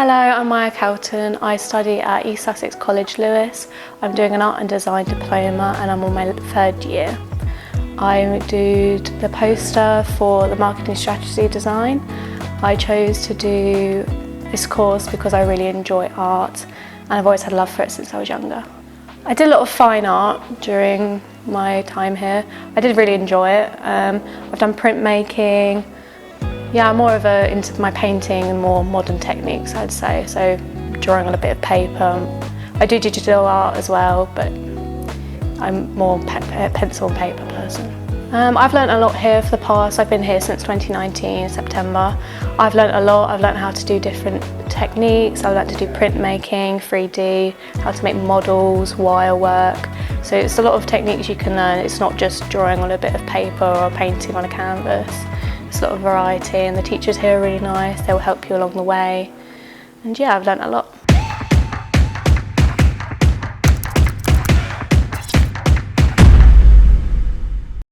Hello, I'm Maia. I study at ESC Sussex College Lewes. I'm doing an art and design diploma and I'm on my third year. I do the poster for the marketing strategy design. I chose to do this course because I really enjoy art and I've always had a love for it since I was younger. I did a lot of fine art during my time here. I did really enjoy it. I've done printmaking. Yeah, I'm more into my painting and more modern techniques, I'd say. So drawing on a bit of paper. I do digital art as well, but I'm more pencil and paper person. I've learnt a lot here for the past. I've been here since 2019, September. I've learnt a lot. I've learnt how to do different techniques. I've learnt to do printmaking, 3D, how to make models, wire work. So it's a lot of techniques you can learn. It's not just drawing on a bit of paper or painting on a canvas. There's a lot of variety and the teachers here are really nice. They'll help you along the way. And yeah, I've learnt a lot.